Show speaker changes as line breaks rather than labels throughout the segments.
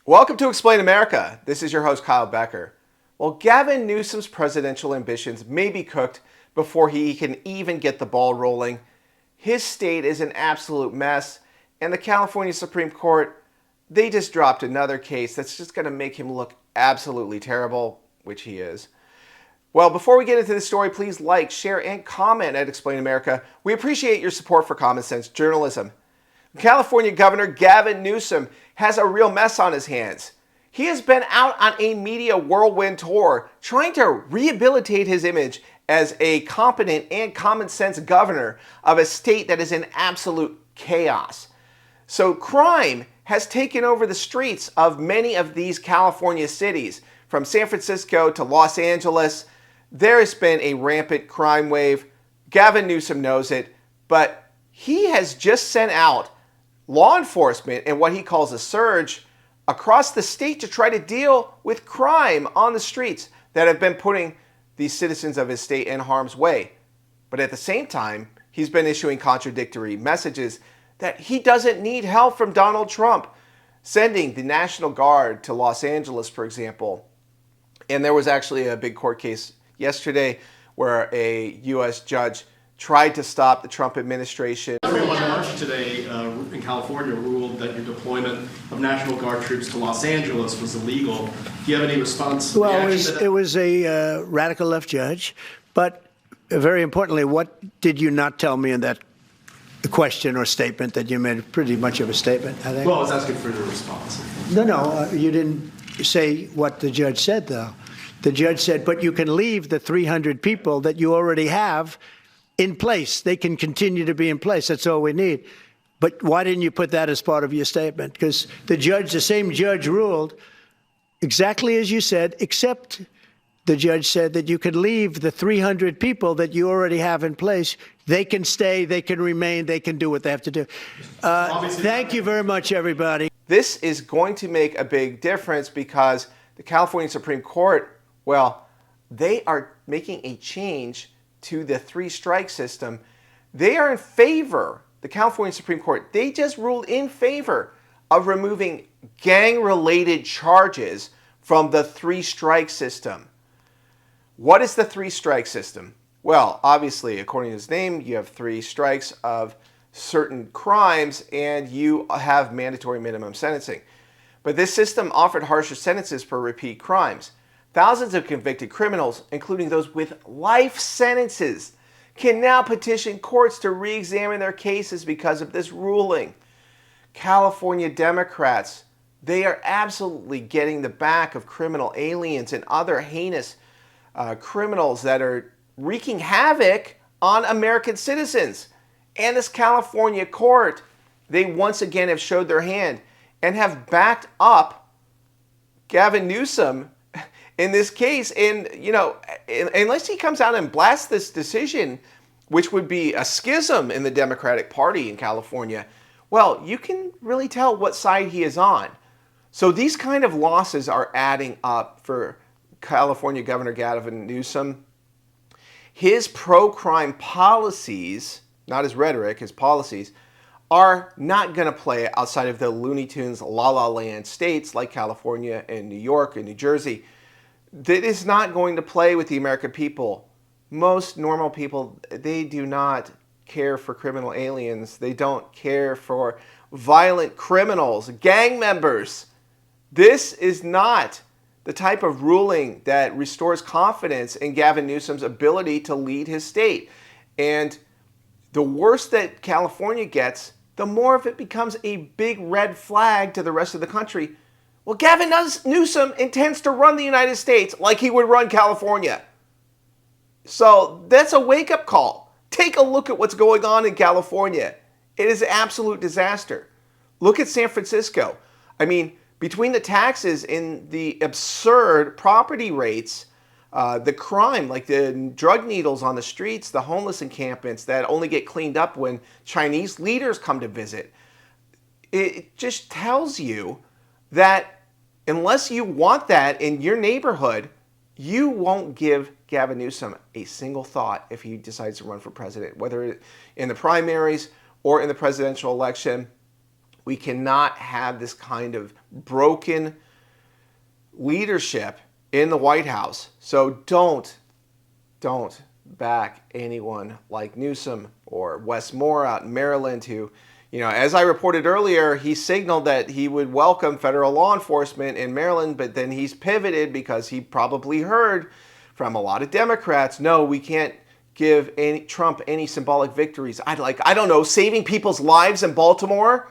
Welcome to Explain America. This is your host, Kyle Becker. Well, Gavin Newsom's presidential ambitions may be cooked before he can even get the ball rolling. His state is an absolute mess, and the California Supreme Court, they just dropped another case that's just going to make him look absolutely terrible, which he is. Well, before we get into this story, please like, share, and comment at Explain America. We appreciate your support for common sense journalism. California Governor Gavin Newsom has a real mess on his hands. He has been out on a media whirlwind tour trying to rehabilitate his image as a competent and common sense governor of a state that is in absolute chaos. So crime has taken over the streets of many of these California cities, from San Francisco to Los Angeles. There has been a rampant crime wave. Gavin Newsom knows it, but he has just sent out law enforcement and what he calls a surge across the state to try to deal with crime on the streets that have been putting the citizens of his state in harm's way. But at the same time, he's been issuing contradictory messages that he doesn't need help from Donald Trump, sending the National Guard to Los Angeles, for example. And there was actually a big court case yesterday where a U.S. judge tried to stop the Trump administration.
Everyone in March today in California ruled that your deployment of National Guard troops to Los Angeles was illegal. Do you have any response?
Well, it was a radical left judge, but very importantly, what did you not tell me in that question or statement that you made pretty much of a statement, I think?
Well, I was asking for your response.
No, you didn't say what the judge said, though. The judge said, but you can leave the 300 people that you already have in place. They can continue to be in place. That's all we need. But why didn't you put that as part of your statement? Because the same judge ruled exactly as you said, except the judge said that you could leave the 300 people that you already have in place. They can stay, they can remain, they can do what they have to do. Thank you very much, everybody.
This is going to make a big difference because the California Supreme Court, well, they are making a change to the three-strike system. They are in favor, the California Supreme Court, they just ruled in favor of removing gang-related charges from the three-strike system. What is the three-strike system? Well, obviously, according to its name, you have 3 strikes of certain crimes and you have mandatory minimum sentencing. But this system offered harsher sentences for repeat crimes. Thousands of convicted criminals, including those with life sentences, can now petition courts to re-examine their cases because of this ruling. California Democrats, they are absolutely getting the back of criminal aliens and other heinous criminals that are wreaking havoc on American citizens. And this California court, they once again have showed their hand and have backed up Gavin Newsom in this case. And, you know, unless he comes out and blasts this decision, which would be a schism in the Democratic Party in California, well, you can really tell what side he is on. So these kind of losses are adding up for California Governor Gavin Newsom. His pro-crime policies, not his rhetoric, his policies, are not going to play outside of the Looney Tunes la-la land states like California and New York and New Jersey. That is not going to play with the American people. Most normal people, they do not care for criminal aliens. They don't care for violent criminals, gang members. This is not the type of ruling that restores confidence in Gavin Newsom's ability to lead his state. And the worse that California gets, the more of it becomes a big red flag to the rest of the country. Well, Gavin Newsom intends to run the United States like he would run California. So that's a wake-up call. Take a look at what's going on in California. It is an absolute disaster. Look at San Francisco. I mean, between the taxes and the absurd property rates, the crime, like the drug needles on the streets, the homeless encampments that only get cleaned up when Chinese leaders come to visit, it just tells you that unless you want that in your neighborhood, you won't give Gavin Newsom a single thought if he decides to run for president, whether in the primaries or in the presidential election. We cannot have this kind of broken leadership in the White House. So don't back anyone like Newsom or Wes Moore out in Maryland who, as I reported earlier, he signaled that he would welcome federal law enforcement in Maryland, but then he's pivoted because he probably heard from a lot of Democrats, no, we can't give Trump any symbolic victories. I don't know, saving people's lives in Baltimore.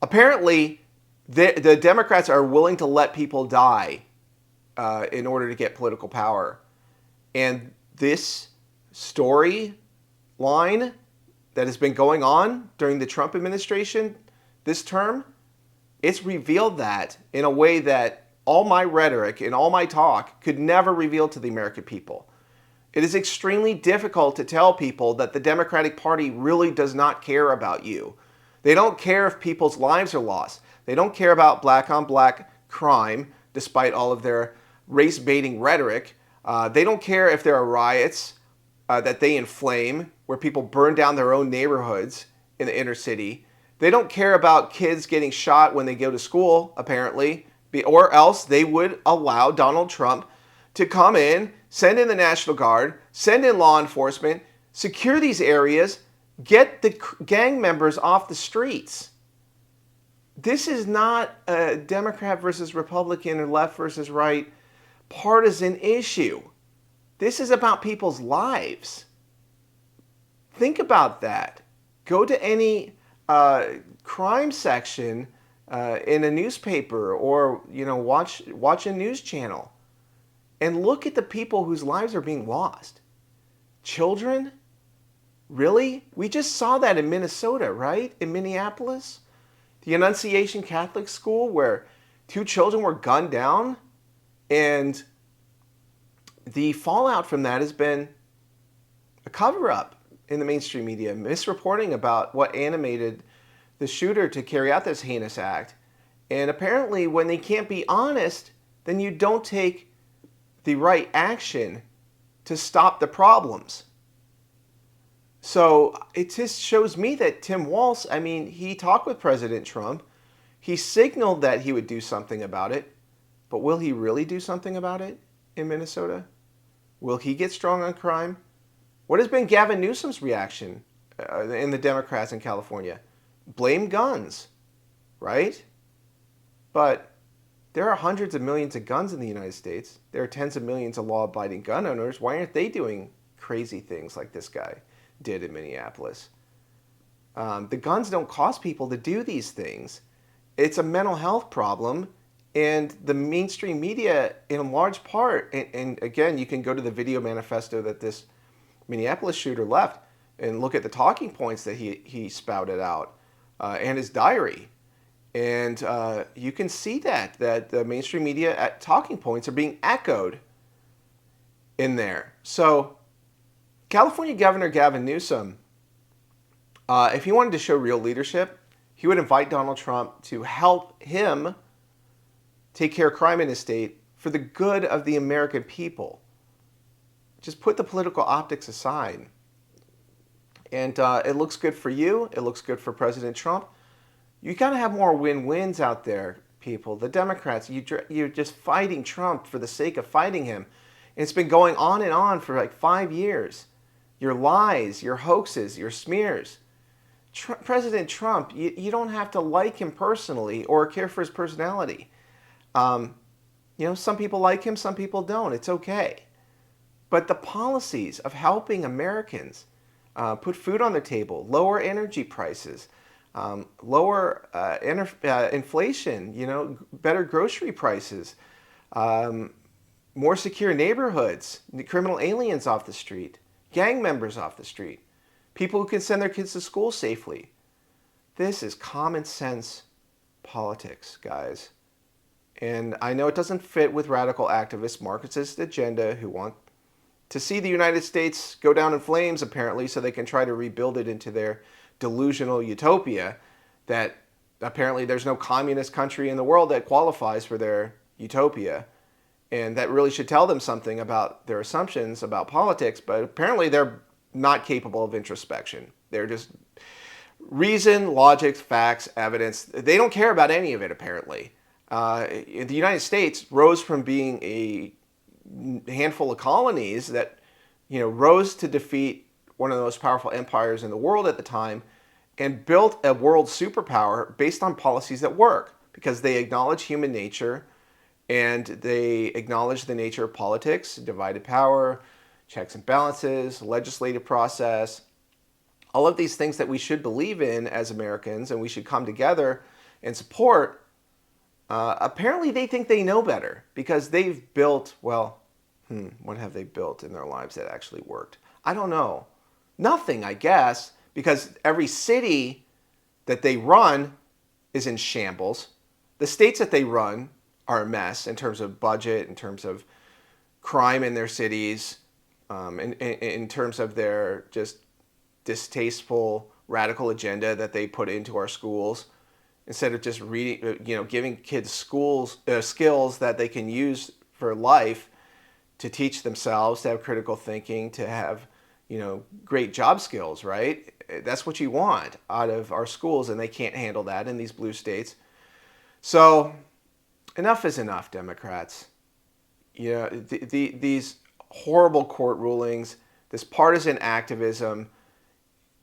Apparently, the Democrats are willing to let people die in order to get political power. And this story line that has been going on during the Trump administration this term, it's revealed that in a way that all my rhetoric and all my talk could never reveal to the American people. It is extremely difficult to tell people that the Democratic Party really does not care about you. They don't care if people's lives are lost. They don't care about black-on-black crime, despite all of their race-baiting rhetoric. They don't care if there are riots that they inflame, where people burn down their own neighborhoods in the inner city. They don't care about kids getting shot when they go to school, apparently, or else they would allow Donald Trump to come in, send in the National Guard, send in law enforcement, secure these areas, get the gang members off the streets. This is not a Democrat versus Republican or left versus right partisan issue. This is about people's lives. Think about that. Go to any crime section in a newspaper or watch a news channel and look at the people whose lives are being lost. Children? Really? We just saw that in Minnesota, right? In Minneapolis? The Annunciation Catholic School where 2 children were gunned down, and the fallout from that has been a cover-up in the mainstream media, misreporting about what animated the shooter to carry out this heinous act. And apparently when they can't be honest, then you don't take the right action to stop the problems. So it just shows me that Tim Walz, he talked with President Trump. He signaled that he would do something about it. But will he really do something about it in Minnesota? Will he get strong on crime? What has been Gavin Newsom's reaction in the Democrats in California? Blame guns, right? But there are hundreds of millions of guns in the United States. There are tens of millions of law-abiding gun owners. Why aren't they doing crazy things like this guy did in Minneapolis? The guns don't cost people to do these things. It's a mental health problem. And the mainstream media, in large part, and again, you can go to the video manifesto that this Minneapolis shooter left and look at the talking points that he spouted out and his diary. And you can see that the mainstream media talking points are being echoed in there. So California Governor Gavin Newsom, if he wanted to show real leadership, he would invite Donald Trump to help him take care of crime in his state for the good of the American people. Just put the political optics aside. And it looks good for you. It looks good for President Trump. You got to have more win-wins out there, people. The Democrats, you're just fighting Trump for the sake of fighting him. And it's been going on and on for like 5 years. Your lies, your hoaxes, your smears. President Trump, you don't have to like him personally or care for his personality. Some people like him, some people don't. It's okay. But the policies of helping Americans put food on the table, lower energy prices, lower inflation, better grocery prices, more secure neighborhoods, criminal aliens off the street, gang members off the street, people who can send their kids to school safely. This is common sense politics, guys. And I know it doesn't fit with radical activist Marxist agenda who want to see the United States go down in flames, apparently, so they can try to rebuild it into their delusional utopia that apparently there's no communist country in the world that qualifies for their utopia. And that really should tell them something about their assumptions about politics, but apparently they're not capable of introspection. They're just reason, logic, facts, evidence. They don't care about any of it, apparently. The United States rose from being a handful of colonies that, rose to defeat one of the most powerful empires in the world at the time and built a world superpower based on policies that work because they acknowledge human nature and they acknowledge the nature of politics, divided power, checks and balances, legislative process, all of these things that we should believe in as Americans and we should come together and support. Apparently they think they know better because they've built, what have they built in their lives that actually worked? I don't know. Nothing, I guess, because every city that they run is in shambles. The states that they run are a mess in terms of budget, in terms of crime in their cities, in terms of their just distasteful, radical agenda that they put into our schools. Instead of just reading, giving kids skills that they can use for life to teach themselves, to have critical thinking, to have, great job skills, right? That's what you want out of our schools, and they can't handle that in these blue states. So enough is enough, Democrats. These horrible court rulings, this partisan activism,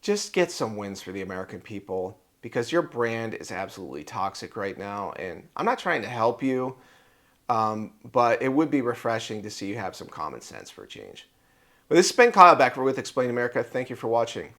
just get some wins for the American people because your brand is absolutely toxic right now. And I'm not trying to help you, but it would be refreshing to see you have some common sense for a change. But this has been Kyle Becker with Explain America. Thank you for watching.